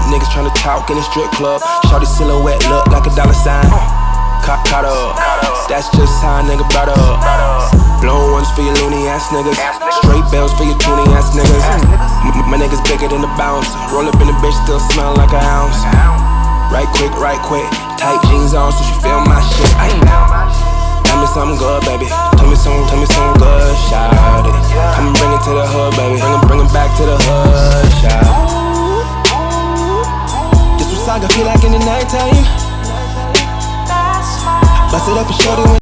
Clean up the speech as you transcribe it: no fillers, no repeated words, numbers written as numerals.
Niggas tryna talk in the strip club. Shorty silhouette look like a dollar sign. Caught up, that's just how a nigga brought up. Blown ones for your loony ass niggas. Straight bells for your toony ass niggas. My niggas bigger than the bounce. Roll up in the bitch, still smell like an ounce. Right quick, tight jeans on so she feel my shit. Tell me something good, baby. Tell me something good, shout it. Come and bring it to the hood, baby. Bring it back to the hood, shout it. This what Saga feel like in the nighttime. Bust it up and shorty when